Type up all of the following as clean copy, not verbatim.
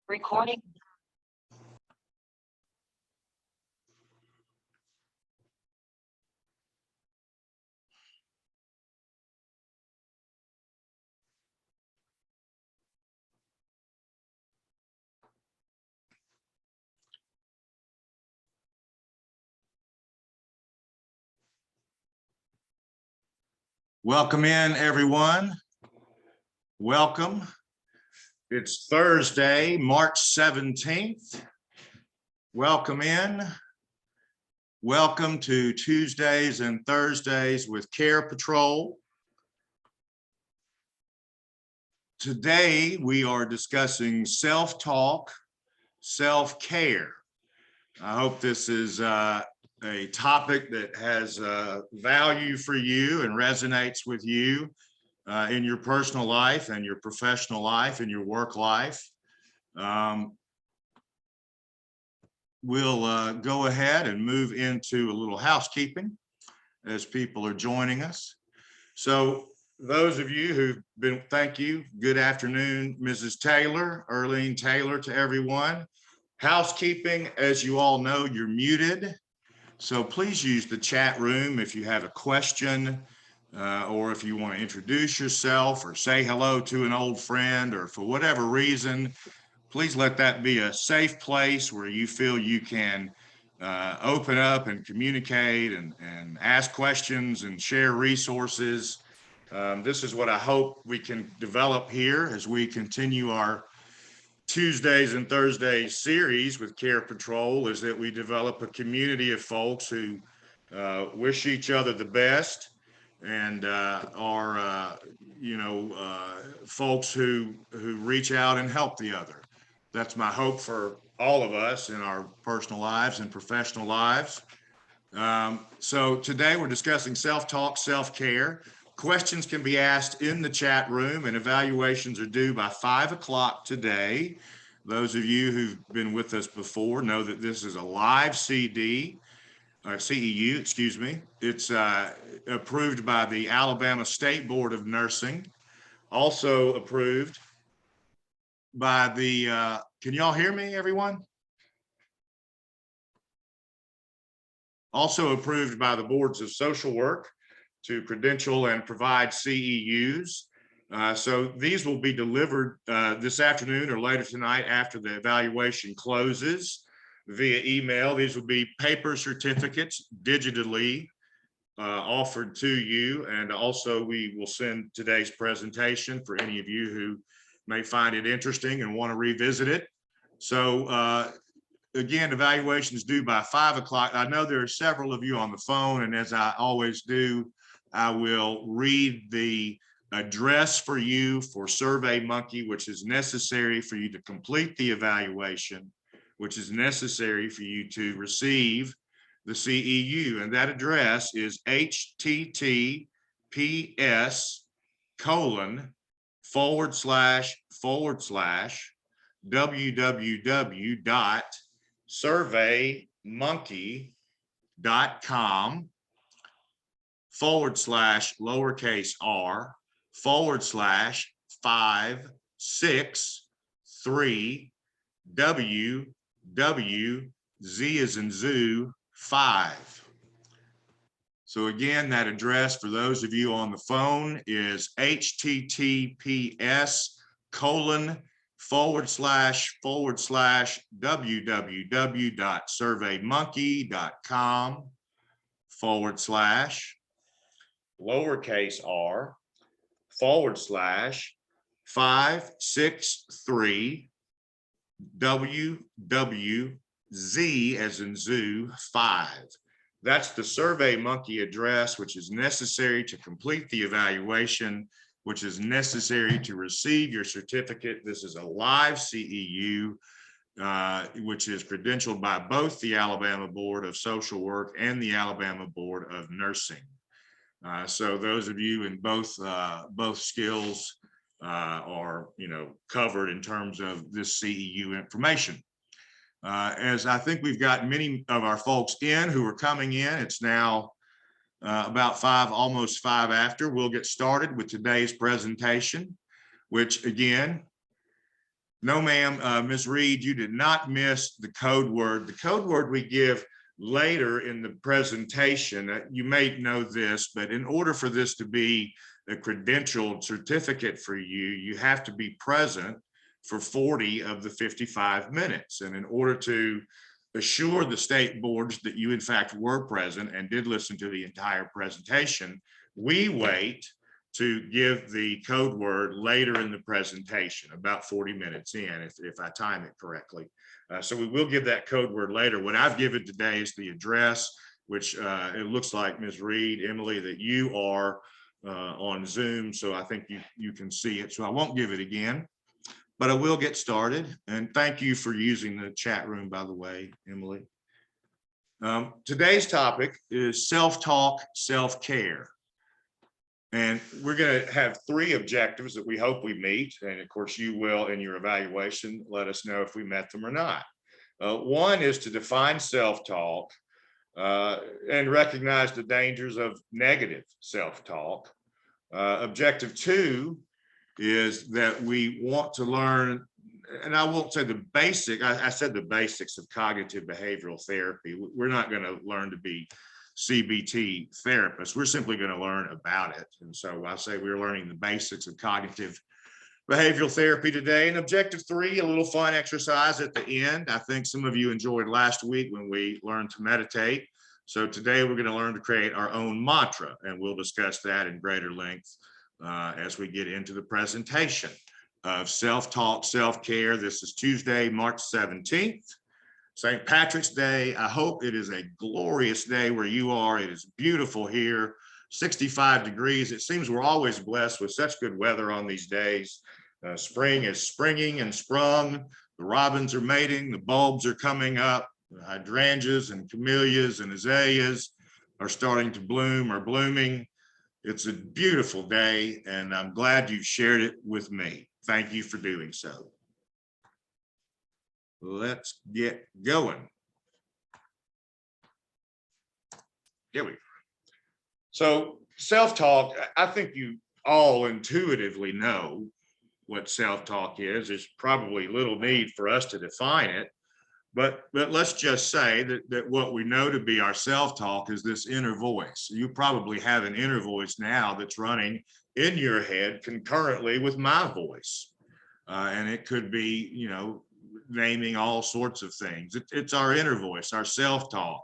Recording. Welcome in, everyone. Welcome. It's Thursday, March 17th. Welcome in. Welcome to Tuesdays and Thursdays with Care Patrol. Today, we are discussing self-talk, self-care. I hope this is a topic that has value for you and resonates with you in your personal life and your professional life and your work life. We'll go ahead and move into a little housekeeping as people are joining us. So those of you who've been, thank you. Good afternoon, Mrs. Taylor, Earlene Taylor, to everyone. Housekeeping, as you all know, you're muted. So please use the chat room if you have a question or if you want to introduce yourself or say hello to an old friend, or for whatever reason, please let that be a safe place where you feel you can open up and communicate and ask questions and share resources. This is what I hope we can develop here as we continue our Tuesdays and Thursdays series with Care Patrol, is that we develop a community of folks who wish each other the best and are, folks who reach out and help the other. That's my hope for all of us in our personal lives and professional lives. So today we're discussing self-talk, self-care. Questions can be asked in the chat room, and evaluations are due by 5 o'clock today. Those of you who've been with us before know that this is a live CEU, excuse me. It's approved by the Alabama State Board of Nursing, also approved by the, can y'all hear me, everyone? Also approved by the boards of social work to credential and provide CEUs. So these will be delivered this afternoon or later tonight after the evaluation closes via email. These will be paper certificates digitally offered to you. And also we will send today's presentation for any of you who may find it interesting and want to revisit it. So again, evaluation is due by 5 o'clock. I know there are several of you on the phone, and as I always do, I will read the address for you for SurveyMonkey, which is necessary for you to complete the evaluation, which is necessary for you to receive the CEU. And that address is https://www.surveymonkey.com/563WWZ as in zoo 5. So again, that address for those of you on the phone is https:///563WWZ as in zoo 5. That's the SurveyMonkey address, which is necessary to complete the evaluation, which is necessary to receive your certificate. This is a live CEU, which is credentialed by both the Alabama Board of Social Work and the Alabama Board of Nursing. So those of you in both skills are, covered in terms of this CEU information. As I think we've got many of our folks in who are coming in, it's now about 5, almost 5 after. We'll get started with today's presentation, which again No, ma'am. Ms. Reed, you did not miss the code word. The code word we give later in the presentation. You may know this, but in order for this to be a credentialed certificate for you, you have to be present for 40 of the 55 minutes. And in order to assure the state boards that you in fact were present and did listen to the entire presentation, we wait to give the code word later in the presentation, about 40 minutes in, if I time it correctly. So we will give that code word later. What I've given today is the address, which it looks like, Ms. Reed, Emily, that you are on Zoom. So I think you can see it. So I won't give it again, but I will get started. And thank you for using the chat room, by the way, Emily. Today's topic is self-talk, self-care. And we're going to have 3 objectives that we hope we meet. And of course, you will, in your evaluation, let us know if we met them or not. One is to define self-talk and recognize the dangers of negative self-talk. Objective 2 is that we want to learn, and I won't say the basic, I said the basics of cognitive behavioral therapy. We're not going to learn to be CBT therapists. We're simply going to learn about it. And so I say we're learning the basics of cognitive behavioral therapy today. And objective 3, a little fun exercise at the end. I think some of you enjoyed last week when we learned to meditate. So today we're going to learn to create our own mantra, and we'll discuss that in greater length as we get into the presentation of self-talk, self-care. This is Tuesday, March 17th. St. Patrick's Day. I hope it is a glorious day where you are. It is beautiful here, 65 degrees. It seems we're always blessed with such good weather on these days. Spring is springing and sprung. The robins are mating. The bulbs are coming up. The hydrangeas and camellias and azaleas are starting to bloom or blooming. It's a beautiful day, and I'm glad you've shared it with me. Thank you for doing so. Let's get going. Here we go. So self-talk, I think you all intuitively know what self-talk is. There's probably little need for us to define it, but let's just say that what we know to be our self-talk is this inner voice. You probably have an inner voice now that's running in your head concurrently with my voice. And it could be, you know, naming all sorts of things. It's our inner voice, our self-talk,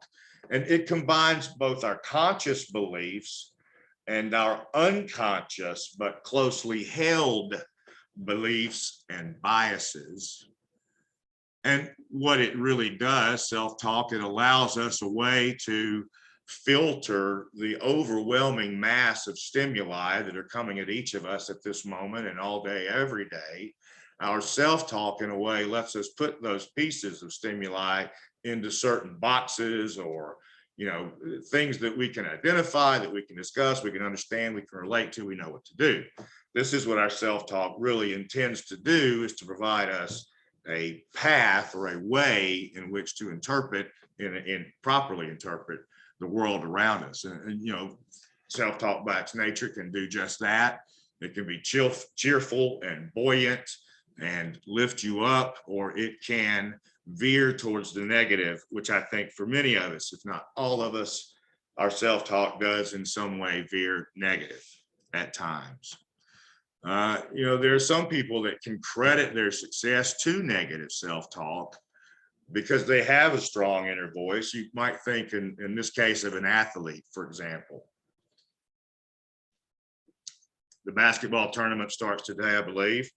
and it combines both our conscious beliefs and our unconscious but closely held beliefs and biases. And what it really does, self-talk, it allows us a way to filter the overwhelming mass of stimuli that are coming at each of us at this moment and all day, every day. Our self-talk, in a way, lets us put those pieces of stimuli into certain boxes, or, you know, things that we can identify, that we can discuss, we can understand, we can relate to, we know what to do. This is what our self-talk really intends to do, is to provide us a path or a way in which to interpret and properly interpret the world around us. And you know, self-talk by its nature can do just that. It can be cheerful and buoyant and lift you up, or it can veer towards the negative, which I think for many of us, if not all of us, our self-talk does in some way veer negative at times. You know, there are some people that can credit their success to negative self-talk because they have a strong inner voice. You might think in this case of an athlete, for example. The basketball tournament starts today, I believe.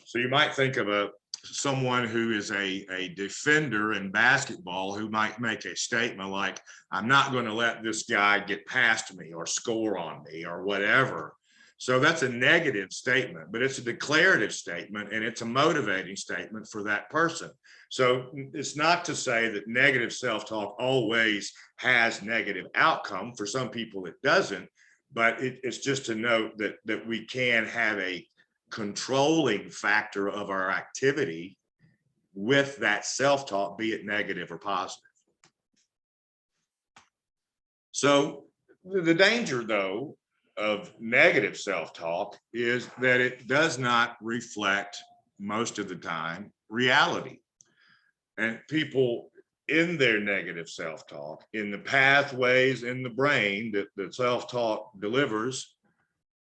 So you might think of someone who is a defender in basketball who might make a statement like, I'm not going to let this guy get past me or score on me or whatever. So that's a negative statement, but it's a declarative statement, and it's a motivating statement for that person. So it's not to say that negative self-talk always has negative outcome. For some people it doesn't, but it's just to note that we can have a controlling factor of our activity with that self-talk, be it negative or positive. So the danger, though, of negative self-talk is that it does not reflect most of the time, reality. And people in their negative self-talk, in the pathways in the brain that self-talk delivers,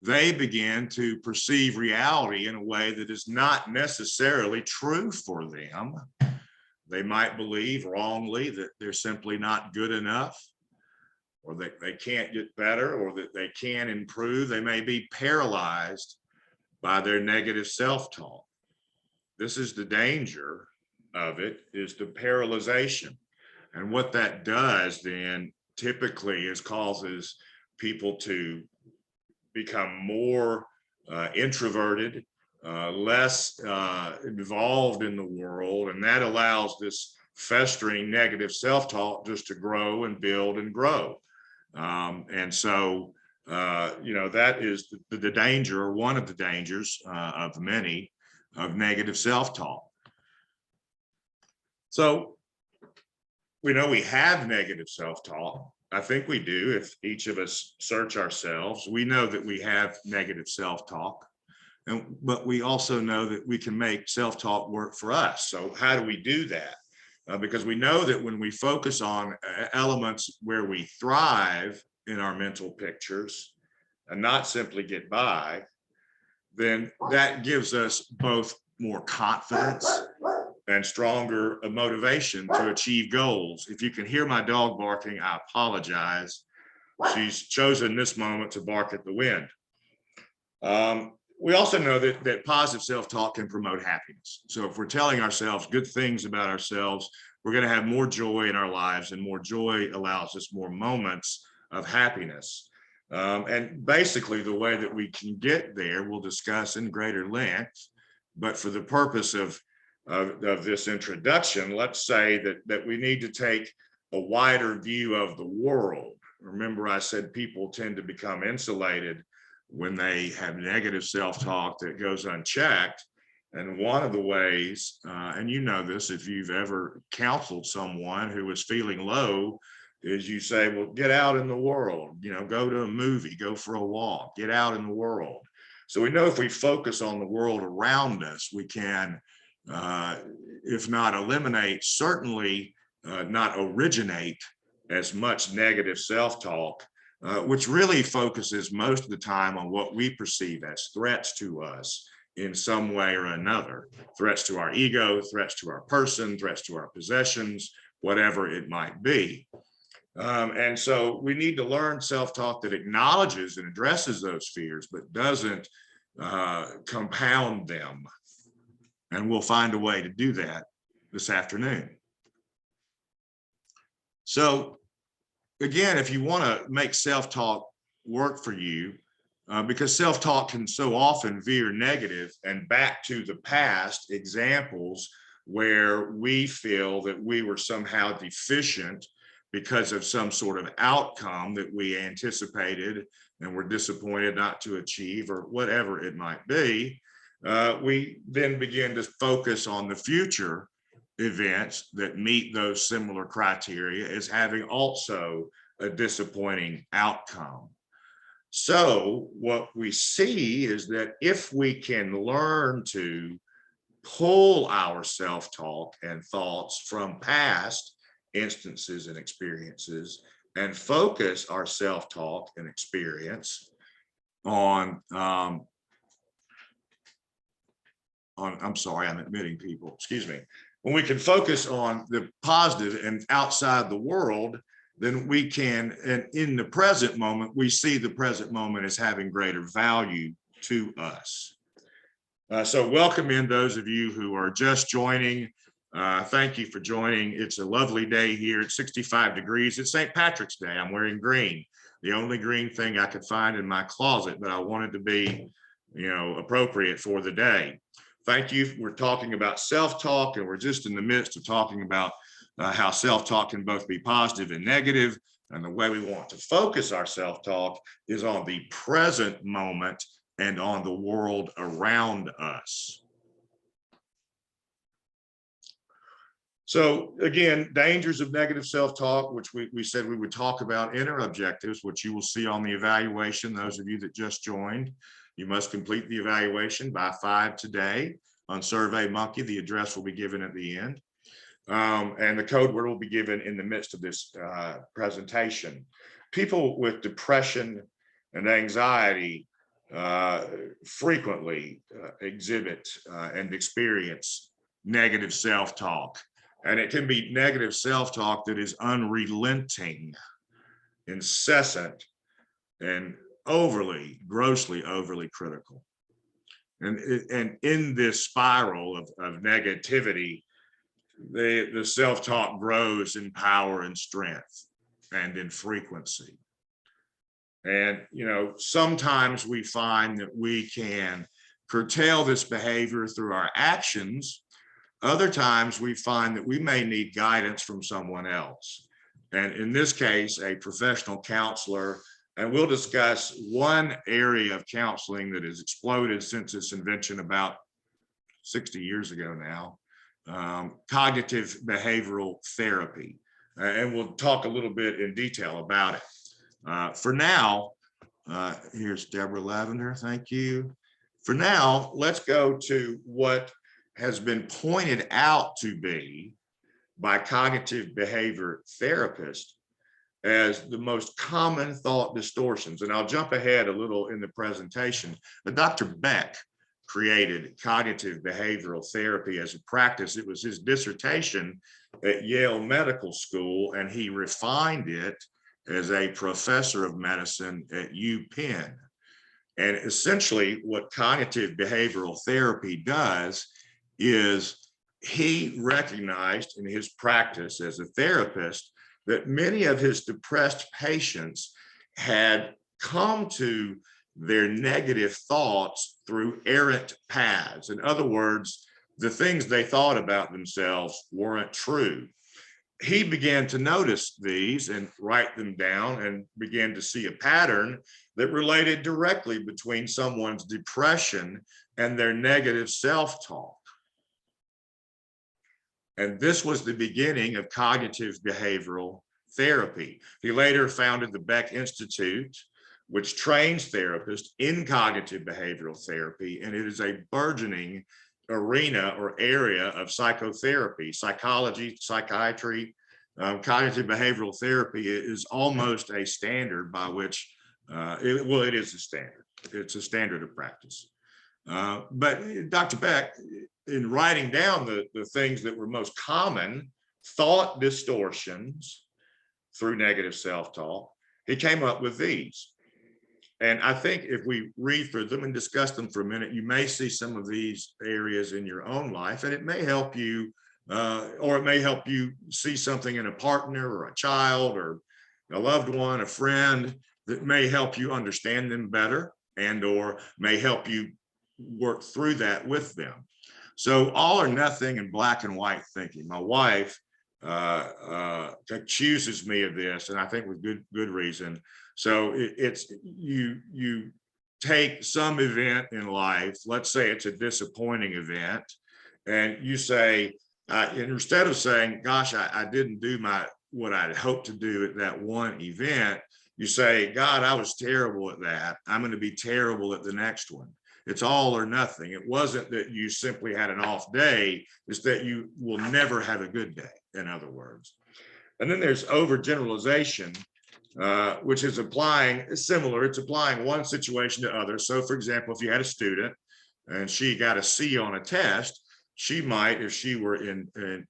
they begin to perceive reality in a way that is not necessarily true for them. They might believe wrongly that they're simply not good enough, or that they can't get better, or that they can improve. They may be paralyzed by their negative self-talk. This is the danger of it, is the paralyzation. And what that does then typically is causes people to become more introverted, less involved in the world. And that allows this festering negative self-talk just to grow and build and grow. And so, that is the danger, or one of the dangers of many, of negative self-talk. So we know we have negative self-talk. I think we do. If each of us search ourselves, we know that we have negative self-talk. But we also know that we can make self-talk work for us. So how do we do that? Because we know that when we focus on elements where we thrive in our mental pictures and not simply get by, then that gives us both more confidence and stronger motivation to achieve goals. If you can hear my dog barking, I apologize. She's chosen this moment to bark at the wind. We also know that positive self-talk can promote happiness. So if we're telling ourselves good things about ourselves, we're going to have more joy in our lives, and more joy allows us more moments of happiness. And basically the way that we can get there, we'll discuss in greater length. But for the purpose of this introduction, let's say that we need to take a wider view of the world. Remember, I said people tend to become insulated when they have negative self-talk that goes unchecked. And one of the ways, and you know this if you've ever counseled someone who was feeling low, is you say, well, get out in the world, go to a movie, go for a walk, get out in the world. So we know if we focus on the world around us, we can, if not eliminate, certainly not originate as much negative self-talk, which really focuses most of the time on what we perceive as threats to us in some way or another. Threats to our ego, threats to our person, threats to our possessions, whatever it might be. And so we need to learn self-talk that acknowledges and addresses those fears, but doesn't compound them. And we'll find a way to do that this afternoon. So again, if you want to make self-talk work for you, because self-talk can so often veer negative and back to the past examples where we feel that we were somehow deficient because of some sort of outcome that we anticipated and were disappointed not to achieve, or whatever it might be, we then begin to focus on the future events that meet those similar criteria as having also a disappointing outcome. So what we see is that if we can learn to pull our self-talk and thoughts from past instances and experiences and focus our self-talk and experience on I'm sorry, I'm admitting people, excuse me. When we can focus on the positive and outside the world, then we can, and in the present moment, we see the present moment as having greater value to us. So welcome in those of you who are just joining. Thank you for joining. It's a lovely day here. It's 65 degrees. It's St. Patrick's Day. I'm wearing green, the only green thing I could find in my closet, but I wanted to be, appropriate for the day. Thank you. We're talking about self-talk, and we're just in the midst of talking about how self-talk can both be positive and negative. And the way we want to focus our self-talk is on the present moment and on the world around us. So again, dangers of negative self-talk, which we said we would talk about in our objectives, which you will see on the evaluation. Those of you that just joined, you must complete the evaluation by 5 today. on SurveyMonkey. The address will be given at the end. And the code word will be given in the midst of this presentation. People with depression and anxiety frequently exhibit and experience negative self-talk. And it can be negative self-talk that is unrelenting, incessant, and grossly overly critical. And in this spiral of negativity, the self-talk grows in power and strength and in frequency. And, sometimes we find that we can curtail this behavior through our actions. Other times we find that we may need guidance from someone else. And in this case, a professional counselor. And we'll discuss one area of counseling that has exploded since its invention about 60 years ago now, cognitive behavioral therapy. And we'll talk a little bit in detail about it. For now, here's Deborah Lavender, thank you. For now, let's go to what has been pointed out to be by cognitive behavior therapists as the most common thought distortions. And I'll jump ahead a little in the presentation, but Dr. Beck created cognitive behavioral therapy as a practice. It was his dissertation at Yale Medical School, and he refined it as a professor of medicine at UPenn. And essentially what cognitive behavioral therapy does is he recognized in his practice as a therapist that many of his depressed patients had come to their negative thoughts through errant paths. In other words, the things they thought about themselves weren't true. He began to notice these and write them down and began to see a pattern that related directly between someone's depression and their negative self-talk. And this was the beginning of cognitive behavioral therapy. He later founded the Beck Institute, which trains therapists in cognitive behavioral therapy. And it is a burgeoning arena or area of psychotherapy, psychology, psychiatry. Cognitive behavioral therapy is almost a standard by which, it is a standard. It's a standard of practice. But Dr. Beck, in writing down the things that were most common thought distortions through negative self-talk, he came up with these. And I think if we read through them and discuss them for a minute, you may see some of these areas in your own life, and it may help you, or it may help you see something in a partner or a child or a loved one, a friend, that may help you understand them better and or may help you work through that with them. So all or nothing and black and white thinking. My wife accuses me of this, and I think with good reason. So it's you take some event in life, let's say it's a disappointing event, and you say, instead of saying, gosh, I didn't do what I'd hoped to do at that one event, you say, God, I was terrible at that. I'm going to be terrible at the next one. It's all or nothing. It wasn't that you simply had an off day, it's that you will never have a good day, in other words. And then there's overgeneralization, which is similar. It's applying one situation to others. So for example, if you had a student and she got a C on a test, she might, if she were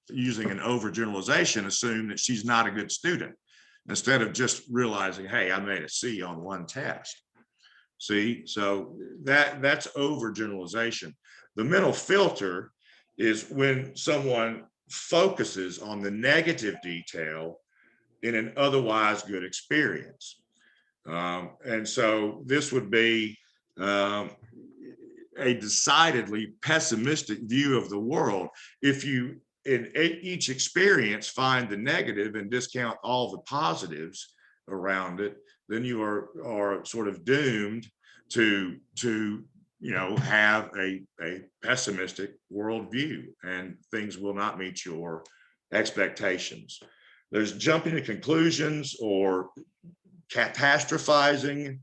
using an overgeneralization, assume that she's not a good student, instead of just realizing, hey, I made a C on one test. See, so that's overgeneralization. The mental filter is when someone focuses on the negative detail in an otherwise good experience. And so this would be a decidedly pessimistic view of the world. If you, in each experience, find the negative and discount all the positives around it, then you are sort of doomed to have a pessimistic worldview, and things will not meet your expectations. There's jumping to conclusions or catastrophizing,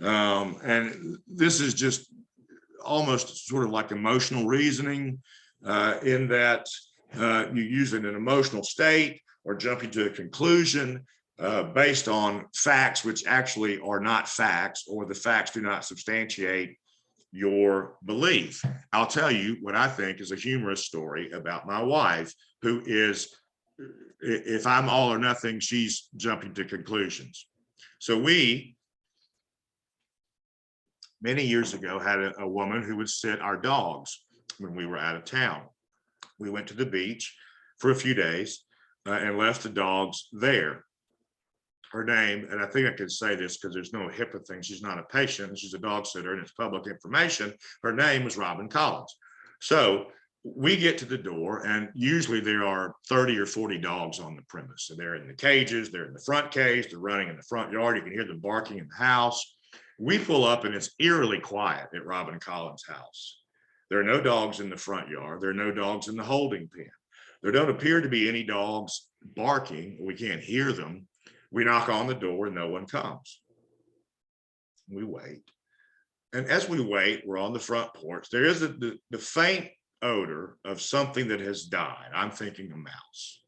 and this is just almost sort of like emotional reasoning, in that you use an emotional state or jumping to a conclusion based on facts which actually are not facts, or the facts do not substantiate your belief. I'll tell you what I think is a humorous story about my wife, who is, if I'm all or nothing, she's jumping to conclusions. So we, many years ago, had a woman who would sit our dogs when we were out of town. We went to the beach for a few days and left the dogs there. Her name, and I think I can say this because there's no HIPAA thing, she's not a patient, she's a dog sitter and it's public information. Her name was Robin Collins. So we get to the door, and usually there are 30 or 40 dogs on the premise. So they're in the cages, they're in the front cage, they're running in the front yard, you can hear them barking in the house. We pull up and it's eerily quiet at Robin Collins' house. There are no dogs in the front yard, there are no dogs in the holding pen. There don't appear to be any dogs barking, we can't hear them. We knock on the door and no one comes. We wait. And as we wait, we're on the front porch. There is the faint odor of something that has died. I'm thinking a mouse,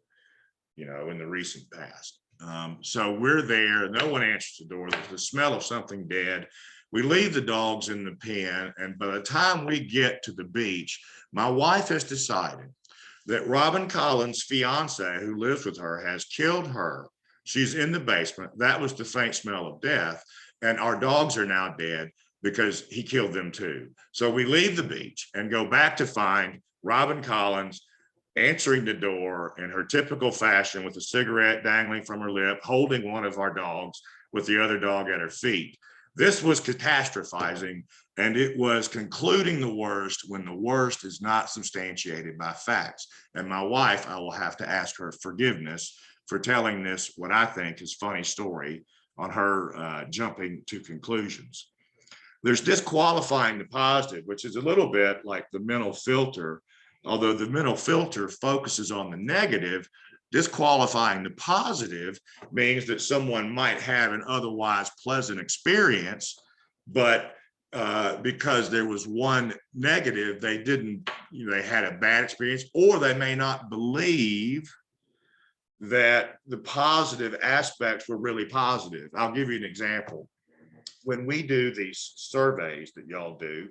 in the recent past. So we're there, no one answers the door. There's the smell of something dead. We leave the dogs in the pen. And by the time we get to the beach, my wife has decided that Robin Collins' fiance, who lives with her, has killed her. She's in the basement. That was the faint smell of death. And our dogs are now dead because he killed them too. So we leave the beach and go back to find Robin Collins answering the door in her typical fashion with a cigarette dangling from her lip, holding one of our dogs with the other dog at her feet. This was catastrophizing, and it was concluding the worst when the worst is not substantiated by facts. And my wife, I will have to ask her forgiveness for telling this, what I think is funny story on her jumping to conclusions. There's disqualifying the positive, which is a little bit like the mental filter, although the mental filter focuses on the negative. Disqualifying the positive means that someone might have an otherwise pleasant experience, but because there was one negative, they didn't, they had a bad experience, or they may not believe that the positive aspects were really positive. I'll give you an example. When we do these surveys that y'all do,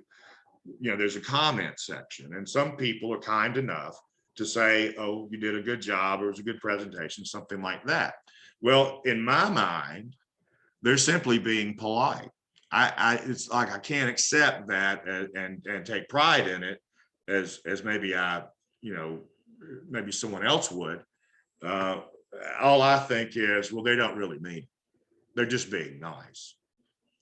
there's a comment section, and some people are kind enough to say, oh, you did a good job, or it was a good presentation, something like that. Well, in my mind, they're simply being polite. It's like I can't accept that and take pride in it as maybe maybe someone else would. All I think is, well, they don't really mean it. They're just being nice.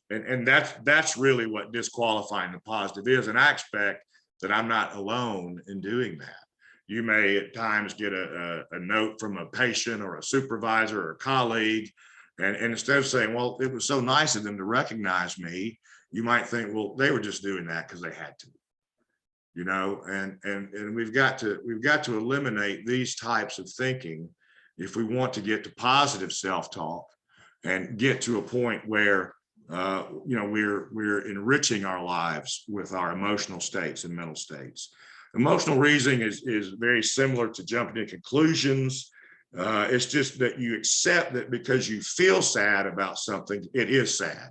And that's really what disqualifying the positive is. And I expect that I'm not alone in doing that. You may at times get a note from a patient or a supervisor or a colleague, and instead of saying, well, it was so nice of them to recognize me, you might think, well, they were just doing that because they had to. And we've got to eliminate these types of thinking if we want to get to positive self-talk and get to a point where we're enriching our lives with our emotional states and mental states. Emotional reasoning is very similar to jumping to conclusions. It's just that you accept that because you feel sad about something, it is sad.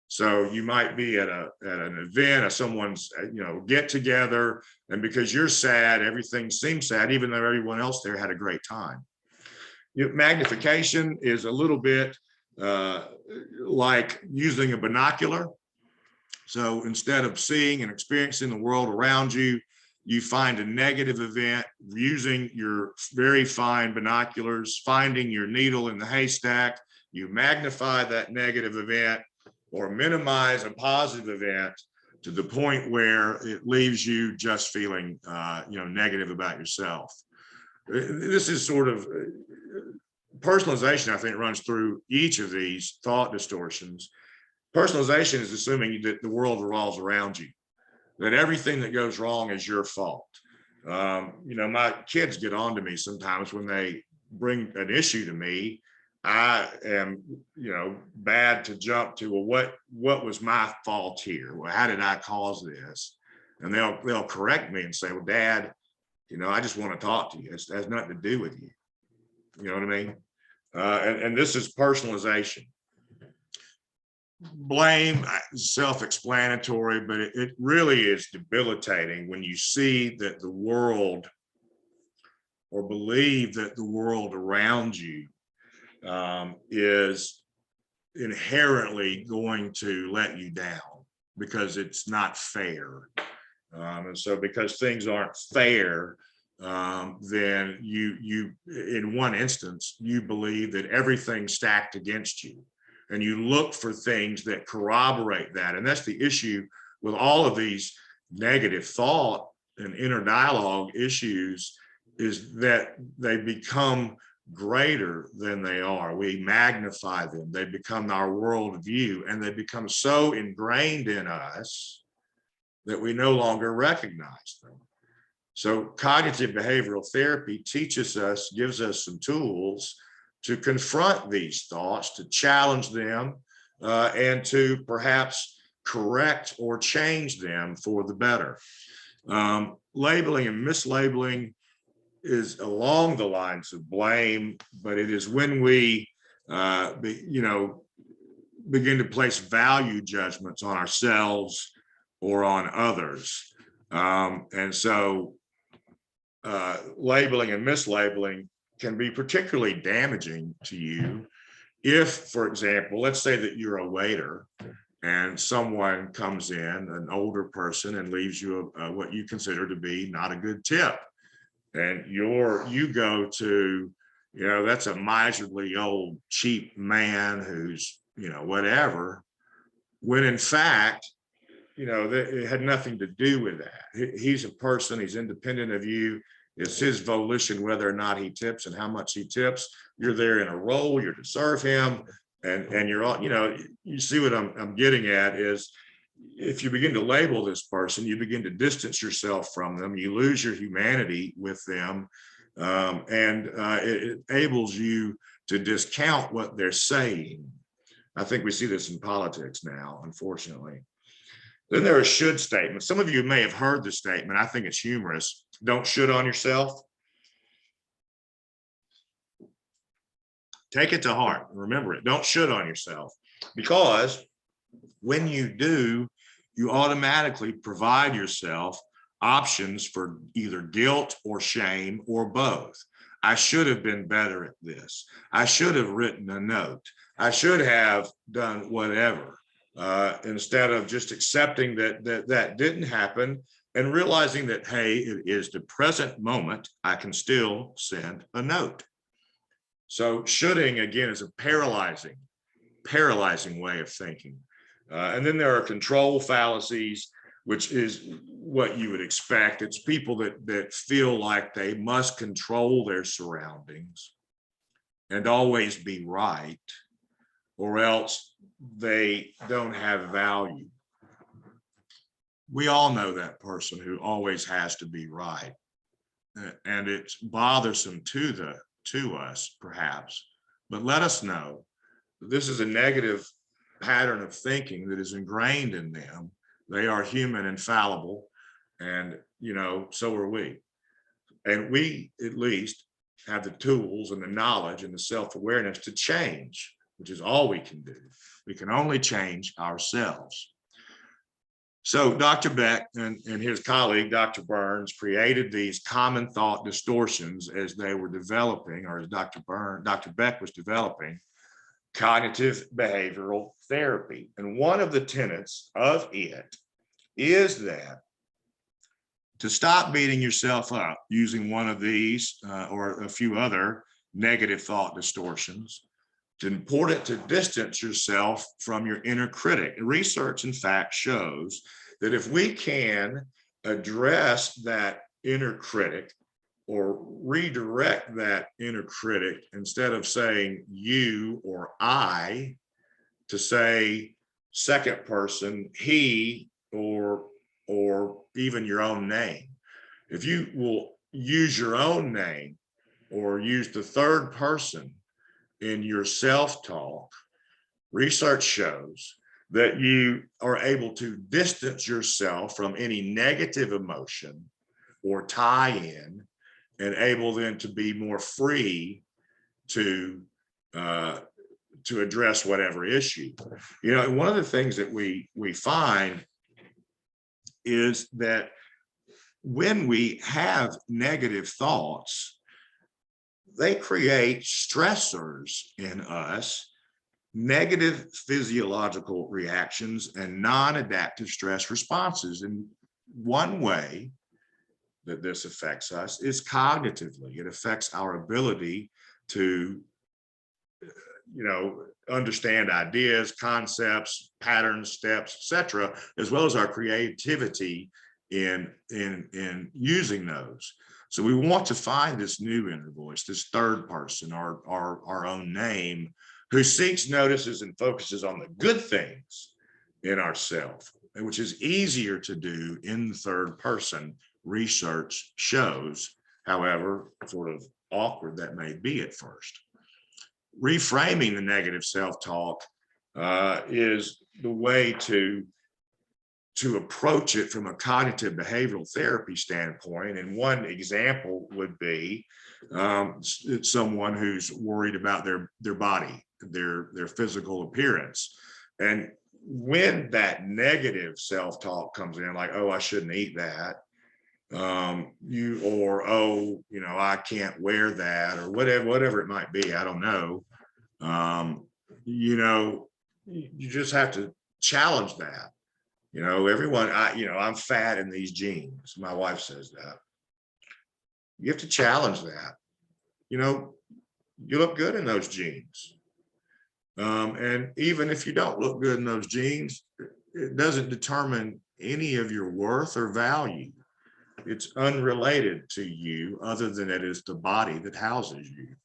So you might be at an event or someone's get together, and because you're sad, everything seems sad, even though everyone else there had a great time. Magnification is a little bit like using a binocular. So instead of seeing and experiencing the world around you, you find a negative event using your very fine binoculars, finding your needle in the haystack. You magnify that negative event or minimize a positive event to the point where it leaves you just feeling negative about yourself. This is sort of personalization, I think, runs through each of these thought distortions. Personalization is assuming that the world revolves around you, that everything that goes wrong is your fault. My kids get on to me sometimes when they bring an issue to me I am, bad to jump to, well, what was my fault here? Well, how did I cause this? And they'll correct me and say, well, Dad, I just want to talk to you. It has nothing to do with you. You know what I mean? And this is personalization. Blame, self-explanatory, but it really is debilitating when you see that the world, or believe that the world around you is inherently going to let you down because it's not fair. And so because things aren't fair, then you in one instance, you believe that everything's stacked against you, and you look for things that corroborate that. And that's the issue with all of these negative thought and inner dialogue issues, is that they become greater than they are. We magnify them. They become our worldview, and they become so ingrained in us that we no longer recognize them. So cognitive behavioral therapy teaches us, gives us some tools to confront these thoughts, to challenge them, and to perhaps correct or change them for the better. Labeling and mislabeling is along the lines of blame, but it is when we, begin to place value judgments on ourselves or on others. And so labeling and mislabeling can be particularly damaging to you if, for example, let's say that you're a waiter and someone comes in, an older person, and leaves you what you consider to be not a good tip. And you go to, that's a miserly old cheap man who's, whatever, when in fact, it had nothing to do with that. He's a person, he's independent of you. It's his volition whether or not he tips and how much he tips. You're there in a role, you're to serve him. And you're all, you see what I'm getting at is, if you begin to label this person, you begin to distance yourself from them, you lose your humanity with them, and it enables you to discount what they're saying. I think we see this in politics now, unfortunately. Then there are should statements. Some of you may have heard the statement. I think it's humorous. Don't should on yourself. Take it to heart. Remember it. Don't should on yourself, because when you do, you automatically provide yourself options for either guilt or shame or both. I should have been better at this. I should have written a note. I should have done whatever. Instead of just accepting that didn't happen and realizing that, hey, it is the present moment, I can still send a note. So shoulding, again, is a paralyzing way of thinking. And then there are control fallacies, which is what you would expect. It's people that feel like they must control their surroundings and always be right, or else they don't have value. We all know that person who always has to be right. And it's bothersome to us, perhaps, but let us know that this is a negative pattern of thinking that is ingrained in them. They are human and fallible, and so are we. And we at least have the tools and the knowledge and the self-awareness to change, which is all we can do. We can only change ourselves. So Dr. Beck and his colleague, Dr. Burns, created these common thought distortions as they were developing, or as Dr. Beck was developing cognitive behavioral therapy. And one of the tenets of it is that to stop beating yourself up using one of these or a few other negative thought distortions, it's important to distance yourself from your inner critic. Research, in fact, shows that if we can address that inner critic or redirect that inner critic, instead of saying you or I, to say second person, he, or even your own name. If you will use your own name or use the third person, in your self-talk, research shows that you are able to distance yourself from any negative emotion or tie-in, and able then to be more free to address whatever issue. You know, one of the things that we find is that when we have negative thoughts, they create stressors in us, negative physiological reactions and non-adaptive stress responses. And one way that this affects us is cognitively. It affects our ability to, understand ideas, concepts, patterns, steps, etc., as well as our creativity in using those. So we want to find this new inner voice, this third person, our own name, who seeks, notices, and focuses on the good things in ourselves, which is easier to do in the third person. Research shows, however sort of awkward that may be at first. Reframing the negative self-talk is the way to approach it from a cognitive behavioral therapy standpoint. And one example would be someone who's worried about their body, their physical appearance. And when that negative self-talk comes in, like, oh, I shouldn't eat that, I can't wear that, or whatever it might be, I don't know. You just have to challenge that. Everyone, I'm fat in these jeans. My wife says that. You have to challenge that. You look good in those jeans. And even if you don't look good in those jeans, it doesn't determine any of your worth or value. It's unrelated to you, other than it is the body that houses you.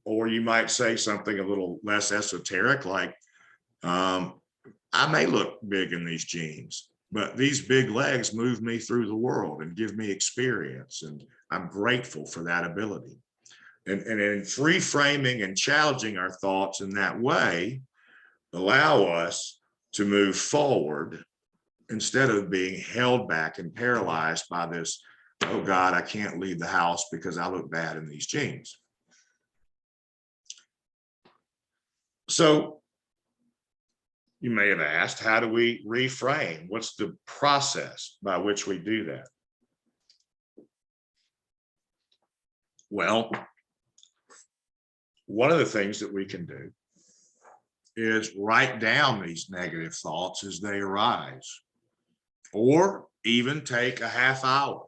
Or you might say something a little less esoteric, like, I may look big in these jeans, but these big legs move me through the world and give me experience, and I'm grateful for that ability. And in free framing and challenging our thoughts in that way, allow us to move forward instead of being held back and paralyzed by this, oh God, I can't leave the house because I look bad in these jeans. So you may have asked, how do we reframe? What's the process by which we do that? Well, one of the things that we can do is write down these negative thoughts as they arise, or even take a half hour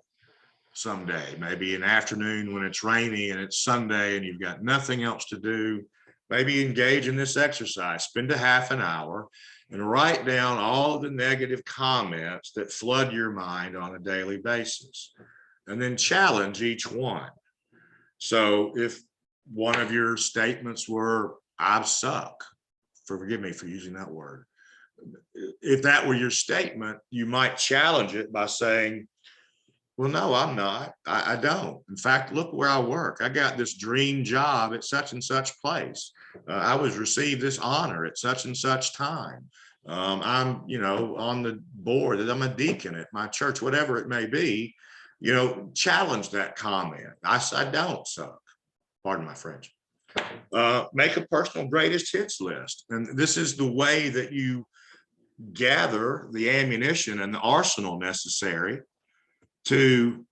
someday, maybe an afternoon when it's rainy and it's Sunday and you've got nothing else to do. Maybe engage in this exercise, spend a half an hour and write down all the negative comments that flood your mind on a daily basis, and then challenge each one. So if one of your statements were, I suck, forgive me for using that word. If that were your statement, you might challenge it by saying, well, no, I'm not. I don't. In fact, look where I work. I got this dream job at such and such place. I was received this honor at such and such time. I'm, on the board, that I'm a deacon at my church, whatever it may be. Challenge that comment. I don't suck. Pardon my French. Make a personal greatest hits list. And this is the way that you gather the ammunition and the arsenal necessary to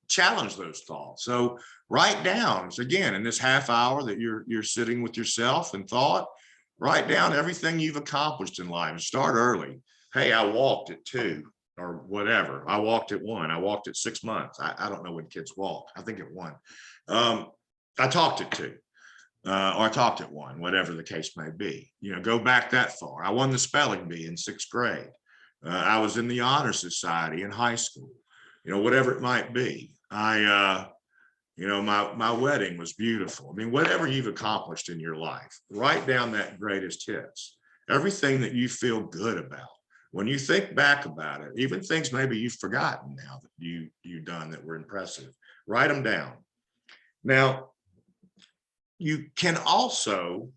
challenge those thoughts. So write down, so again, in this half hour that you're sitting with yourself and thought, write down everything you've accomplished in life and start early. Hey, I walked at 2 or whatever. I walked at 1. I walked at 6 months. I don't know when kids walk. I think at 1. I talked at 2. Or I talked at 1, whatever the case may be. Go back that far. I won the spelling bee in 6th grade. I was in the honor society in high school. Whatever it might be. My wedding was beautiful. I mean, whatever you've accomplished in your life, write down that greatest hits. Everything that you feel good about. When you think back about it, even things maybe you've forgotten now that you've done that were impressive, write them down. Now, you can also,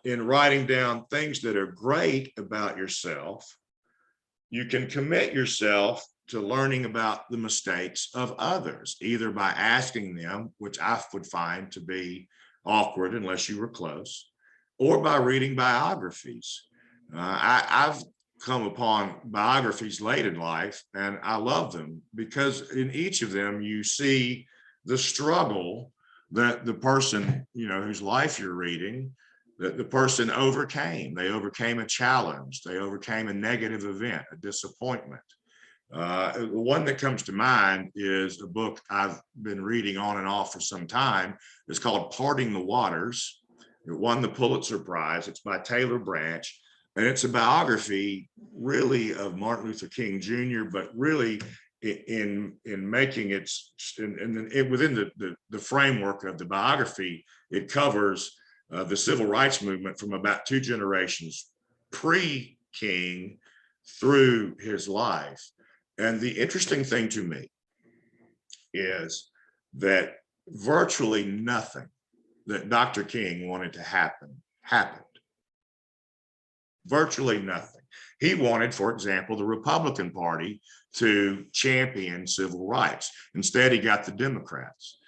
in writing down things that are great about yourself, you can commit yourself to learning about the mistakes of others, either by asking them, which I would find to be awkward unless you were close, or by reading biographies. I've come upon biographies late in life, and I love them because in each of them you see the struggle that the person, whose life you're reading, that the person overcame. They overcame a challenge. They overcame a negative event, a disappointment. The one that comes to mind is a book I've been reading on and off for some time. It's called Parting the Waters. It won the Pulitzer Prize. It's by Taylor Branch. And it's a biography really of Martin Luther King Jr., but really in making its, within the framework of the biography, it covers the civil rights movement from about 2 generations pre-King through his life. And the interesting thing to me is that virtually nothing that Dr. King wanted to happen happened. Virtually nothing. He wanted, for example, the Republican Party to champion civil rights. Instead, he got the Democrats.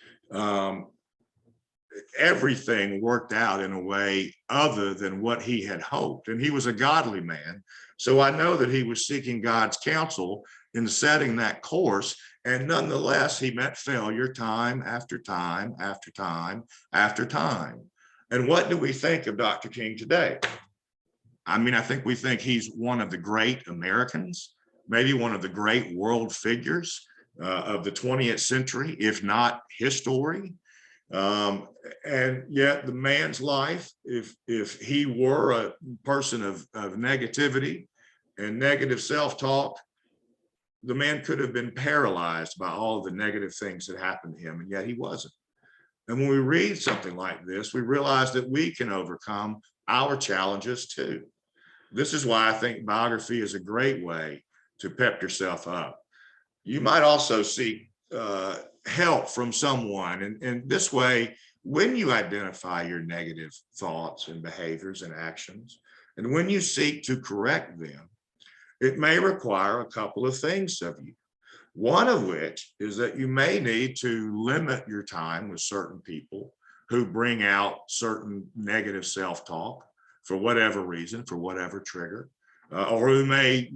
Everything worked out in a way other than what he had hoped. And he was a godly man. So I know that he was seeking God's counsel in setting that course. And nonetheless, he met failure time after time after time after time. And what do we think of Dr. King today? I mean, I think we think he's one of the great Americans, maybe one of the great world figures of the 20th century, if not history. And yet the man's life, if he were a person of negativity and negative self-talk, the man could have been paralyzed by all the negative things that happened to him, and yet he wasn't. And when we read something like this, we realize that we can overcome our challenges too. This is why I think biography is a great way to pep yourself up. You might also seek help from someone. And this way, when you identify your negative thoughts and behaviors and actions, and when you seek to correct them, it may require a couple of things of you. One of which is that you may need to limit your time with certain people who bring out certain negative self-talk for whatever reason, for whatever trigger, or who may,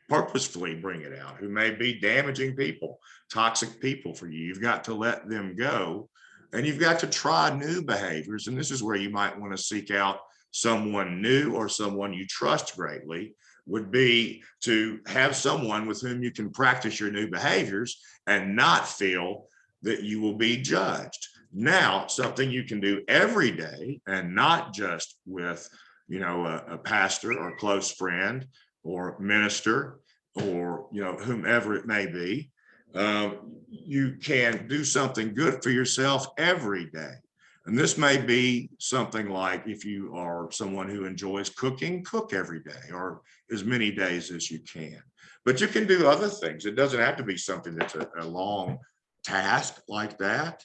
purposefully bring it out, who may be damaging people, toxic people for you. You've got to let them go, and you've got to try new behaviors. And this is where you might want to seek out someone new or someone you trust greatly, would be to have someone with whom you can practice your new behaviors and not feel that you will be judged. Now, something you can do every day, and not just with, a pastor or a close friend or minister or, whomever it may be. You can do something good for yourself every day. And this may be something like, if you are someone who enjoys cooking, cook every day or as many days as you can. But you can do other things. It doesn't have to be something that's a long task like that,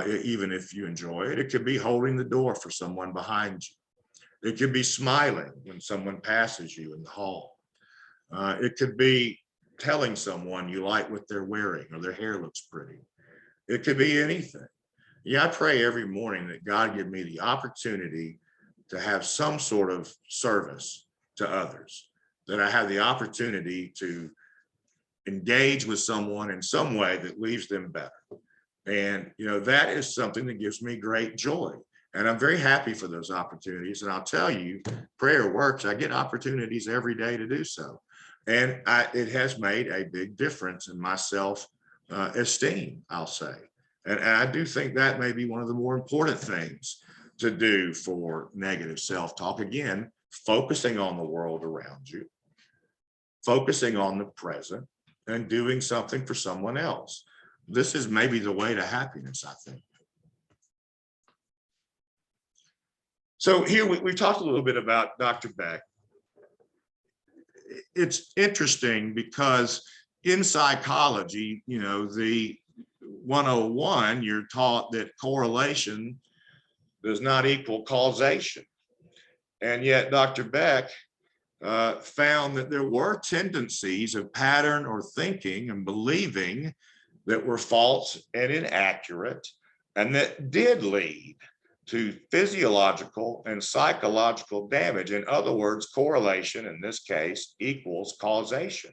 even if you enjoy it. It could be holding the door for someone behind you. It could be smiling when someone passes you in the hall. It could be telling someone you like what they're wearing or their hair looks pretty. It could be anything. Yeah, I pray every morning that God give me the opportunity to have some sort of service to others, that I have the opportunity to engage with someone in some way that leaves them better. And, that is something that gives me great joy. And I'm very happy for those opportunities. And I'll tell you, prayer works. I get opportunities every day to do so. And it has made a big difference in my self-esteem, I'll say. And I do think that may be one of the more important things to do for negative self-talk. Again, focusing on the world around you, focusing on the present, and doing something for someone else. This is maybe the way to happiness, I think. So here we've talked a little bit about Dr. Beck. It's interesting because in psychology, 101, you're taught that correlation does not equal causation. And yet Dr. Beck found that there were tendencies of pattern or thinking and believing that were false and inaccurate, and that did lead to physiological and psychological damage. In other words, correlation in this case equals causation.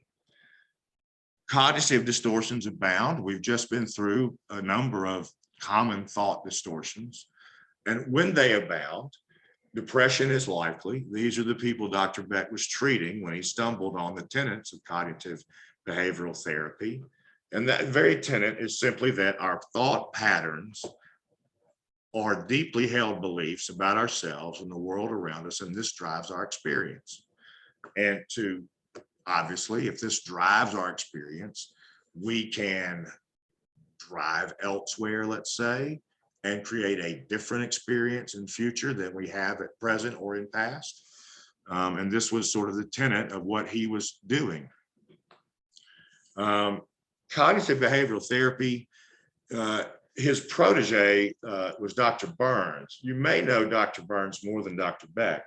Cognitive distortions abound. We've just been through a number of common thought distortions. And when they abound, depression is likely. These are the people Dr. Beck was treating when he stumbled on the tenets of cognitive behavioral therapy. And that very tenet is simply that our thought patterns are deeply held beliefs about ourselves and the world around us, and this drives our experience. And to obviously, if this drives our experience, we can drive elsewhere, let's say, and create a different experience in future than we have at present or in past. And this was sort of the tenet of what he was doing. Cognitive behavioral therapy, his protege was Dr. Burns. You may know Dr. Burns more than Dr. Beck,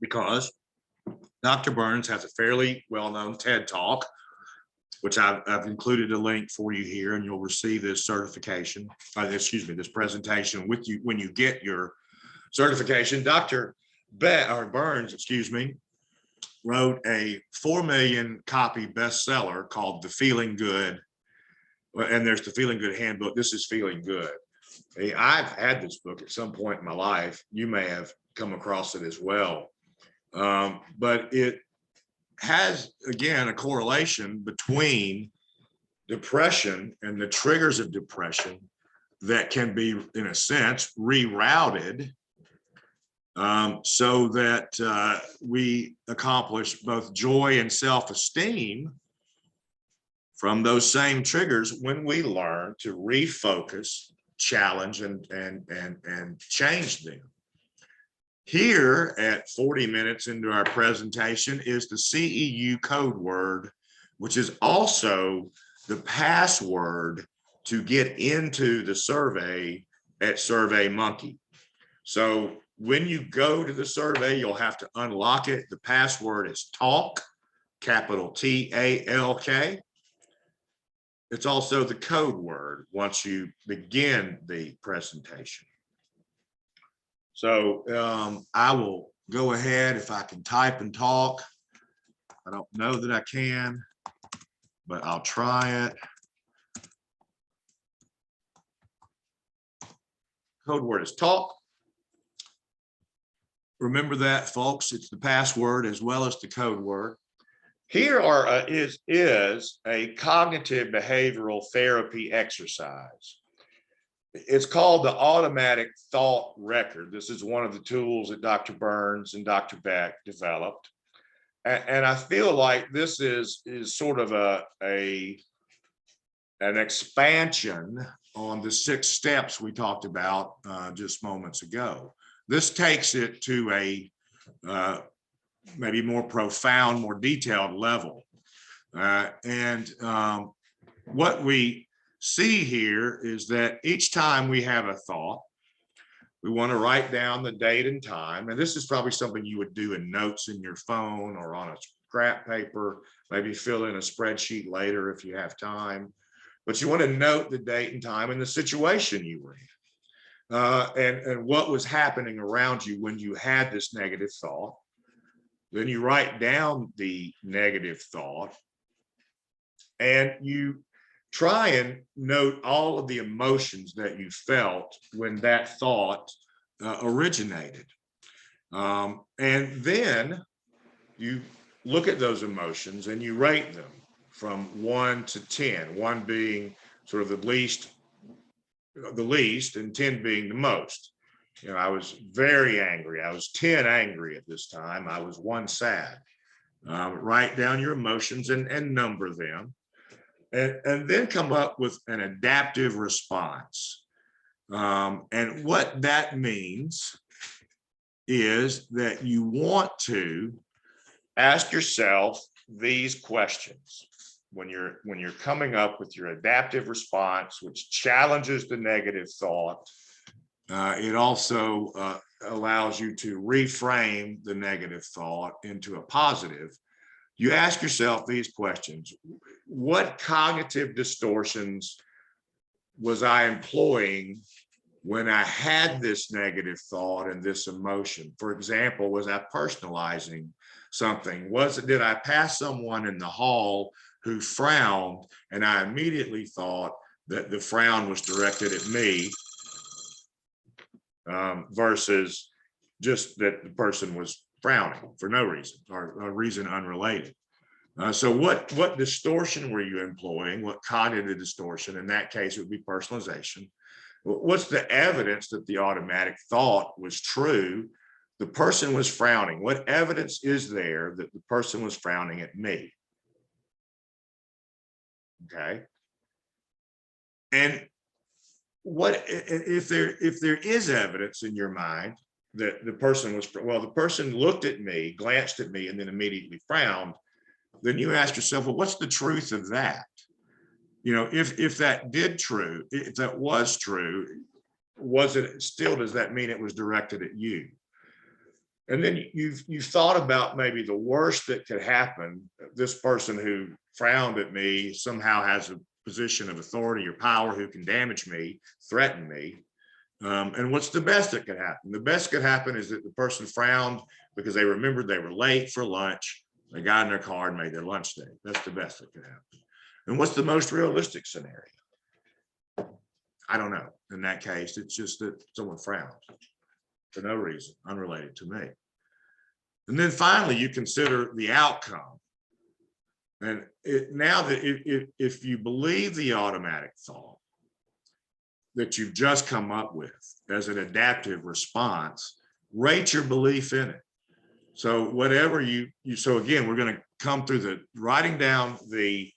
because Dr. Burns has a fairly well-known TED Talk, which I've included a link for you here, and you'll receive this certification, this presentation with you when you get your certification. Dr. Burns, wrote a 4 million copy bestseller called The Feeling Good, and there's the Feeling Good Handbook. This is Feeling Good. I've had this book at some point in my life. You may have come across it as well. But it has, again, a correlation between depression and the triggers of depression that can be, in a sense, rerouted so that we accomplish both joy and self-esteem from those same triggers when we learn to refocus, challenge, and change them. Here at 40 minutes into our presentation is the CEU code word, which is also the password to get into the survey at SurveyMonkey. So when you go to the survey, you'll have to unlock it. The password is TALK, capital T-A-L-K. It's also the code word once you begin the presentation. So I will go ahead if I can type and talk. I don't know that I can, but I'll try it. Code word is TALK. Remember that, folks. It's the password as well as the code word. Here is a cognitive behavioral therapy exercise. It's called the automatic thought record. This is one of the tools that Dr. Burns and Dr. Beck developed. And I feel like this is sort of an expansion on the 6 steps we talked about just moments ago. This takes it to a maybe more profound, more detailed level. What we see here is that each time we have a thought, we want to write down the date and time. And this is probably something you would do in notes in your phone or on a scrap paper, maybe fill in a spreadsheet later if you have time. But you want to note the date and time and the situation you were in and what was happening around you when you had this negative thought. Then you write down the negative thought and you try and note all of the emotions that you felt when that thought originated. And then you look at those emotions and you rate them from 1 to 10, 1 being sort of the least and 10 being the most. You know, I was very angry. I was 10 angry at this time. I was 1 sad. Write down your emotions and number them. And then come up with an adaptive response. And what that means is that you want to ask yourself these questions. when you're coming up with your adaptive response, which challenges the negative thought, it also allows you to reframe the negative thought into a positive. You ask yourself these questions: what cognitive distortions was I employing when I had this negative thought and this emotion? For example, was I personalizing something? Did I pass someone in the hall who frowned and I immediately thought that the frown was directed at me, versus just that the person was frowning for no reason or a reason unrelated? So what distortion were you employing? What cognitive distortion? In that case, it would be personalization. What's the evidence that the automatic thought was true? The person was frowning. What evidence is there that the person was frowning at me? Okay. And what if there is evidence in your mind that the person was, well, the person looked at me, glanced at me, and then immediately frowned, then you ask yourself, well, what's the truth of that? You know, if that was true, was it still, does that mean it was directed at you? And then you've thought about maybe the worst that could happen. This person who frowned at me somehow has a position of authority or power who can damage me, threaten me. And what's the best that could happen? The best could happen is that the person frowned because they remembered they were late for lunch. They got in their car and made their lunch date. That's the best that could happen. And what's the most realistic scenario? I don't know. In that case, it's just that someone frowned for no reason, unrelated to me. And then finally, you consider the outcome. And now that if you believe the automatic thought that you've just come up with as an adaptive response, rate your belief in it. So whatever so again, we're going to come through the writing down the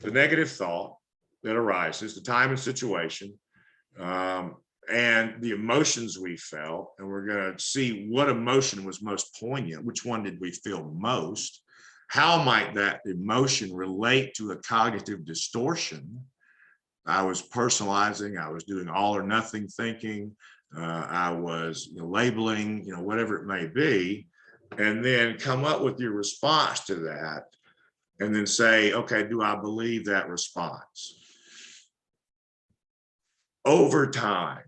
negative thought that arises, the time and situation, and the emotions we felt. And we're going to see what emotion was most poignant. Which one did we feel most? How might that emotion relate to a cognitive distortion? I was personalizing, I was doing all or nothing thinking, I was labeling, whatever it may be, and then come up with your response to that. And then say, okay, do I believe that response? Over time,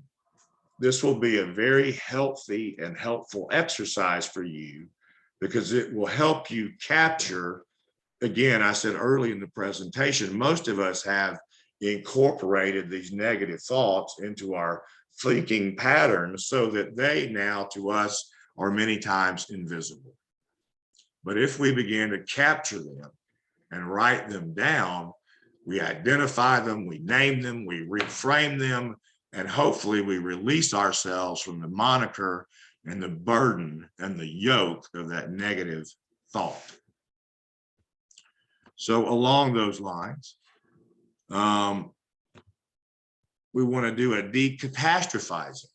this will be a very healthy and helpful exercise for you, because it will help you capture, again, I said early in the presentation, most of us have incorporated these negative thoughts into our thinking patterns so that they now to us are many times invisible. But if we begin to capture them and write them down, we identify them, we name them, we reframe them, and hopefully we release ourselves from the moniker and the burden and the yoke of that negative thought. So along those lines, we want to do a decatastrophizing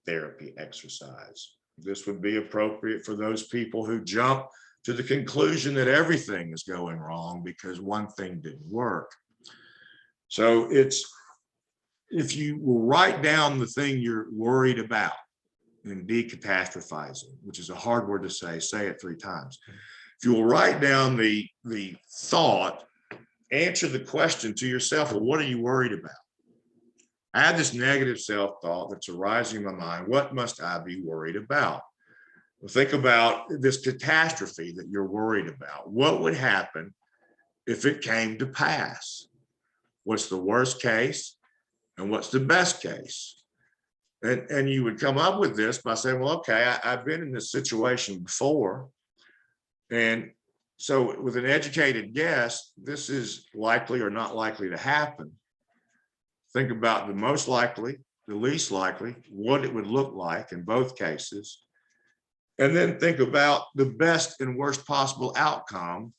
therapy exercise. This would be appropriate for those people who jump to the conclusion that everything is going wrong because one thing didn't work. So if you will write down the thing you're worried about in decatastrophizing, which is a hard word to say it 3 times. If you will write down the thought, answer the question to yourself, well, what are you worried about? I had this negative self-thought that's arising in my mind. What must I be worried about? Well, think about this catastrophe that you're worried about. What would happen if it came to pass? What's the worst case and what's the best case? And you would come up with this by saying, well, okay, I've been in this situation before. And so with an educated guess, this is likely or not likely to happen. Think about the most likely, the least likely, what it would look like in both cases. And then think about the best and worst possible outcome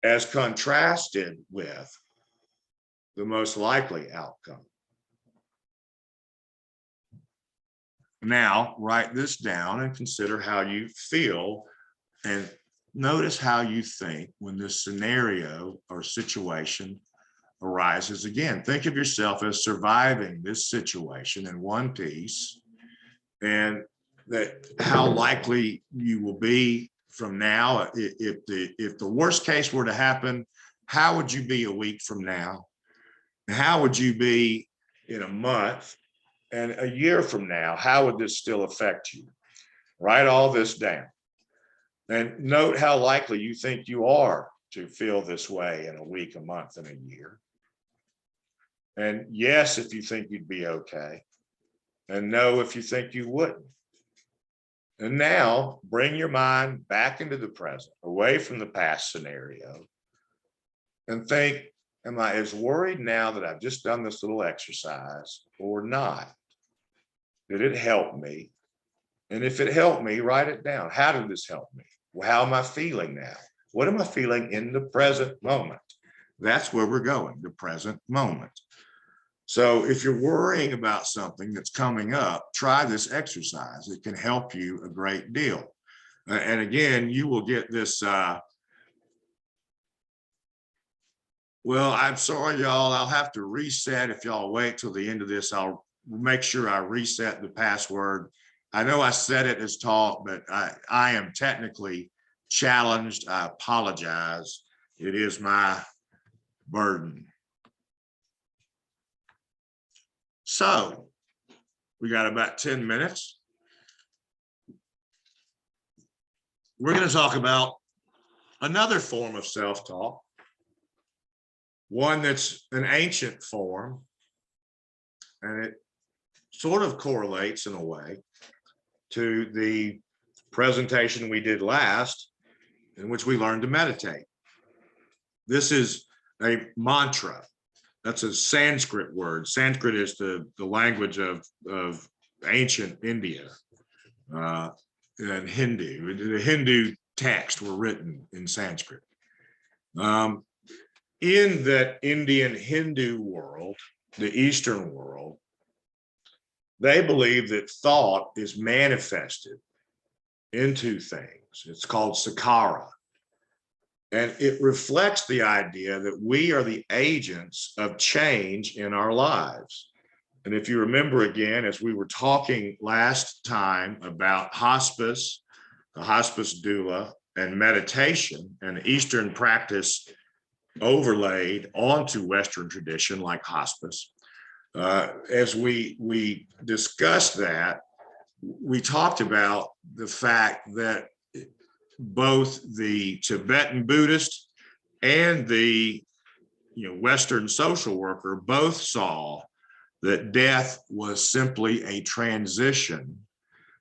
as contrasted with the most likely outcome. Now, write this down and consider how you feel and notice how you think when this scenario or situation arises again. Think of yourself as surviving this situation in one piece, and that how likely you will be from now. If the worst case were to happen, how would you be a week from now? How would you be in a month and a year from now? How would this still affect you? Write all this down and note how likely you think you are to feel this way in a week, a month, and a year. And yes, if you think you'd be okay, and no, if you think you wouldn't. And now bring your mind back into the present, away from the past scenario, and think, am I as worried now that I've just done this little exercise or not? Did it help me? And if it helped me, write it down. How did this help me? Well, how am I feeling now? What am I feeling in the present moment? That's where we're going, the present moment. So if you're worrying about something that's coming up, try this exercise. It can help you a great deal. And again, you will get this, well, I'm sorry, y'all, I'll have to reset. If y'all wait till the end of this, I'll make sure I reset the password. I know I said it as taught, but I am technically challenged. I apologize. It is my burden. So we got about 10 minutes. We're going to talk about another form of self-talk, one that's an ancient form, and it sort of correlates in a way to the presentation we did last, in which we learned to meditate. This is a mantra. That's a Sanskrit word. Sanskrit is the language of ancient India and Hindu. The Hindu texts were written in Sanskrit. In that Indian Hindu world, the Eastern world, they believe that thought is manifested into things. It's called sakara. And it reflects the idea that we are the agents of change in our lives. And if you remember again, as we were talking last time about hospice, the hospice doula, and meditation, and Eastern practice overlaid onto Western tradition like hospice, as we discussed that, we talked about the fact that both the Tibetan Buddhist and the Western social worker both saw that death was simply a transition,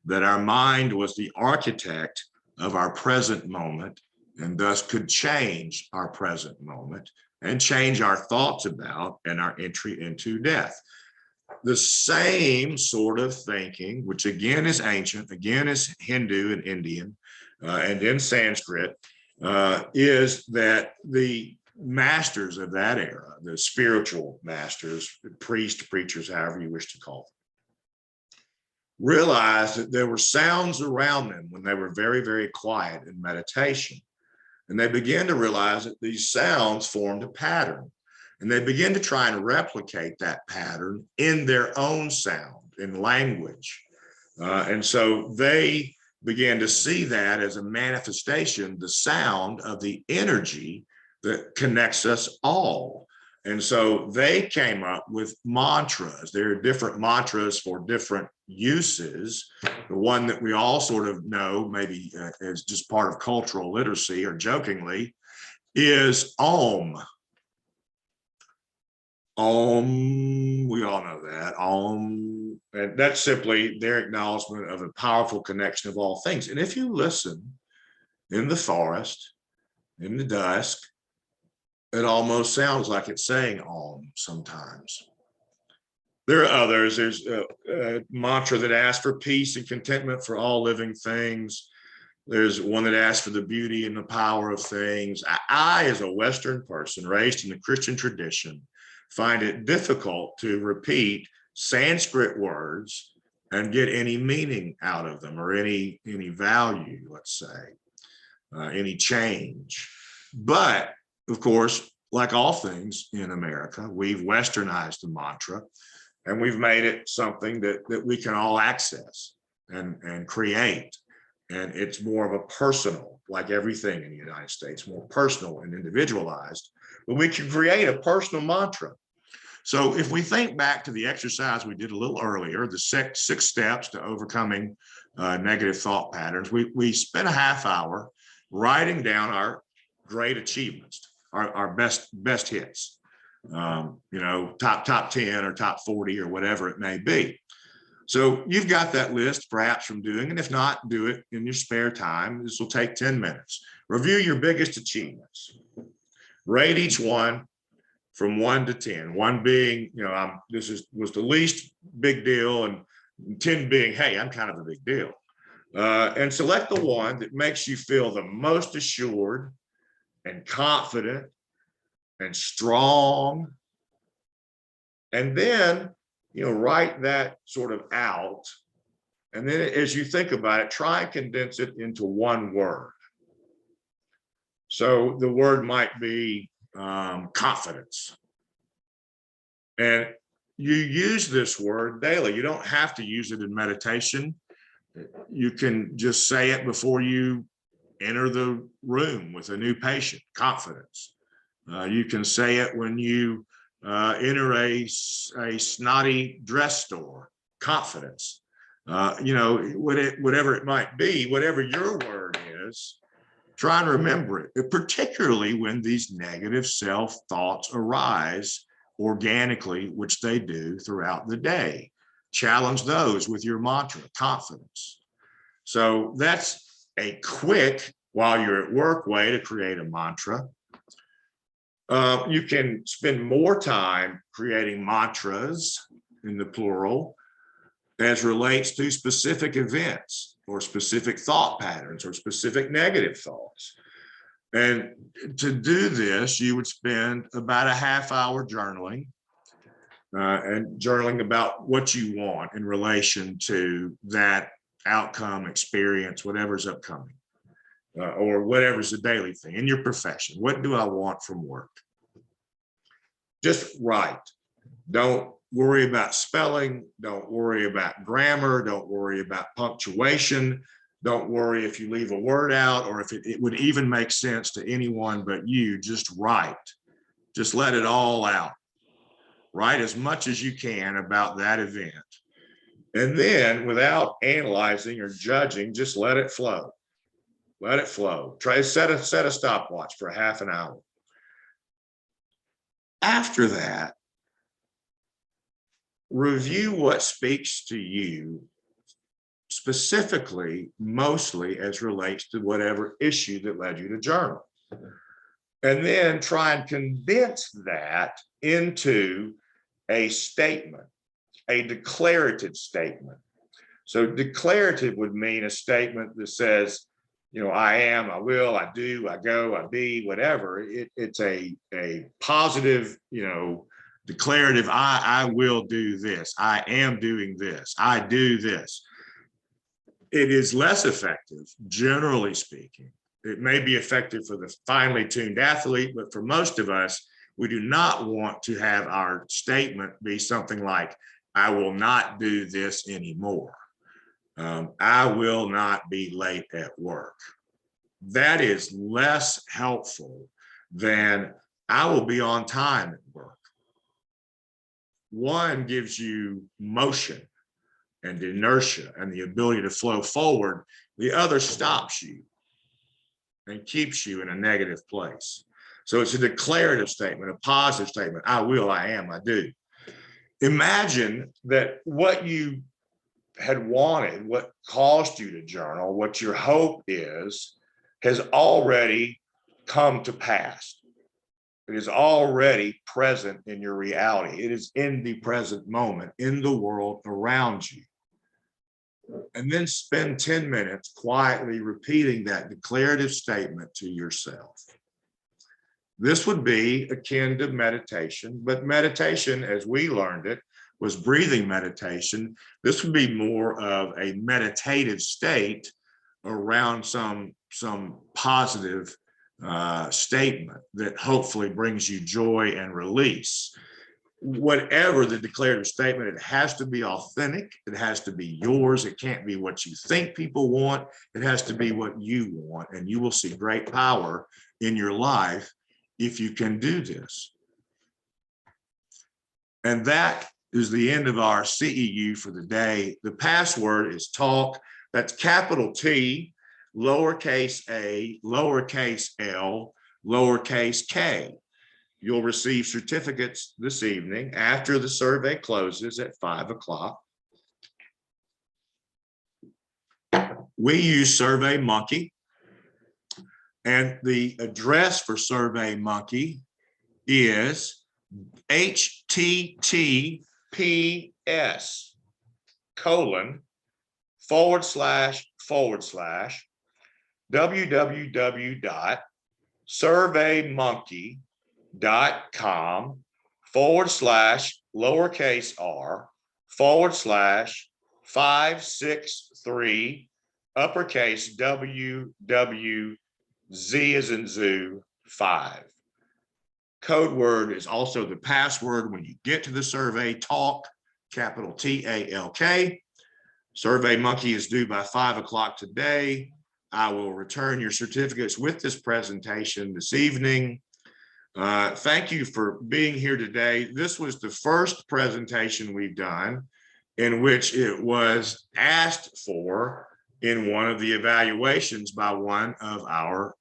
that our mind was the architect of our present moment and thus could change our present moment and change our thoughts about and our entry into death. The same sort of thinking, which again is ancient, again is Hindu and Indian, and in Sanskrit, is that the masters of that era, the spiritual masters, priests, preachers, however you wish to call them, realized that there were sounds around them when they were very, very quiet in meditation. And they began to realize that these sounds formed a pattern. And they began to try and replicate that pattern in their own sound, in language. And so they began to see that as a manifestation, the sound of the energy that connects us all. And so they came up with mantras. There are different mantras for different uses. The one that we all sort of know, maybe as just part of cultural literacy or jokingly, is Om. Om, we all know that. Om, and that's simply their acknowledgement of a powerful connection of all things. And if you listen in the forest, in the dusk, it almost sounds like it's saying Om sometimes. There are others. There's a mantra that asks for peace and contentment for all living things. There's one that asks for the beauty and the power of things. I, as a Western person raised in the Christian tradition, find it difficult to repeat Sanskrit words and get any meaning out of them or any value, let's say. any change. But of course, like all things in America, we've westernized the mantra and we've made it something that we can all access and create. And it's more of a personal, like everything in the United States, more personal and individualized, but we can create a personal mantra. So if we think back to the exercise we did a little earlier, the six steps to overcoming negative thought patterns, we spent a half hour writing down our great achievements, our best hits, top 10 or top 40 or whatever it may be. So you've got that list perhaps from doing, and if not, do it in your spare time. This will take 10 minutes. Review your biggest achievements. Rate each one from 1 to 10. 1 being, was the least big deal, and 10 being, hey, I'm kind of a big deal. And select the one that makes you feel the most assured and confident and strong. And then, write that sort of out. And then as you think about it, try and condense it into one word. So the word might be confidence. And you use this word daily. You don't have to use it in meditation. You can just say it before you enter the room with a new patient, confidence. You can say it when you enter a snotty dress store, confidence. Whatever it might be, whatever your word is, try and remember it, particularly when these negative self-thoughts arise organically, which they do throughout the day. Challenge those with your mantra, confidence. So that's a quick, while you're at work, way to create a mantra. You can spend more time creating mantras in the plural as relates to specific events or specific thought patterns or specific negative thoughts. And to do this, you would spend about a half hour journaling and journaling about what you want in relation to that outcome, experience, whatever's upcoming. Or whatever's a daily thing in your profession. What do I want from work? Just write. Don't worry about spelling. Don't worry about grammar. Don't worry about punctuation. Don't worry if you leave a word out or if it would even make sense to anyone but you. Just write. Just let it all out. Write as much as you can about that event. And then without analyzing or judging, just let it flow. Let it flow. Try to set a stopwatch for half an hour. After that, review what speaks to you specifically, mostly as relates to whatever issue that led you to journal. And then try and condense that into a statement, a declarative statement. So declarative would mean a statement that says, I am, I will, I do, I go, I be, whatever. It's a positive, declarative, I will do this. I am doing this. I do this. It is less effective, generally speaking. It may be effective for the finely tuned athlete, but for most of us, we do not want to have our statement be something like, I will not do this anymore. I will not be late at work. That is less helpful than I will be on time at work. One gives you motion and inertia and the ability to flow forward. The other stops you and keeps you in a negative place. So it's a declarative statement, a positive statement. I will, I am, I do. Imagine that what you had wanted, what caused you to journal, what your hope is, has already come to pass. It is already present in your reality. It is in the present moment, in the world around you. And then spend 10 minutes quietly repeating that declarative statement to yourself. This would be akin to meditation, but meditation, as we learned it, was breathing meditation. This would be more of a meditative state around some positive statement that hopefully brings you joy and release. Whatever the declarative statement, it has to be authentic. It has to be yours. It can't be what you think people want. It has to be what you want. And you will see great power in your life if you can do this. And that is the end of our CEU for the day. The password is TALK. That's capital T, lowercase a, lowercase l, lowercase k. You'll receive certificates this evening after the survey closes at 5 o'clock. We use SurveyMonkey, and the address for SurveyMonkey is https://www.surveymonkey.com/lowercase r/563 uppercase WW Z as in zoo 5. Code word is also the password when you get to the survey. TALK, capital TALK. SurveyMonkey is due by 5 o'clock today. I will return your certificates with this presentation this evening. Thank you for being here today. This was the first presentation we've done in which it was asked for in one of the evaluations by one of our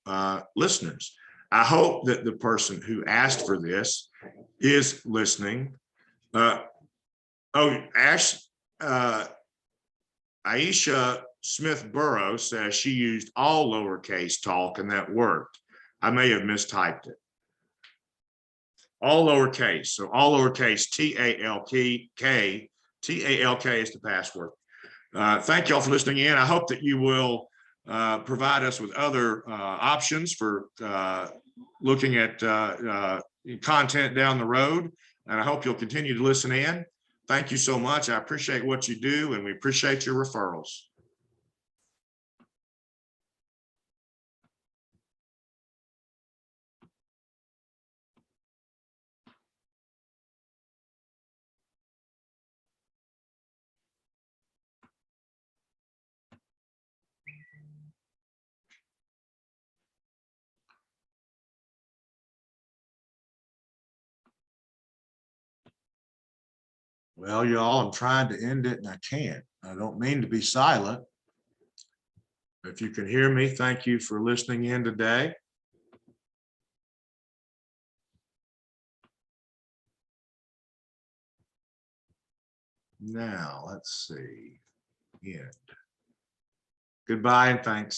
listeners. I hope that the person who asked for this is listening. Aisha Smith Burrows says she used all lowercase TALK and that worked. I may have mistyped it. All lowercase, so all lowercase TALK. TALK is the password. Thank you all for listening in. I hope that you will provide us with other options for looking at content down the road. And I hope you'll continue to listen in. Thank you so much. I appreciate what you do, and we appreciate your referrals. Well, y'all, I'm trying to end it and I can't. I don't mean to be silent. If you can hear me, thank you for listening in today. Now, let's see. End. Goodbye and thanks.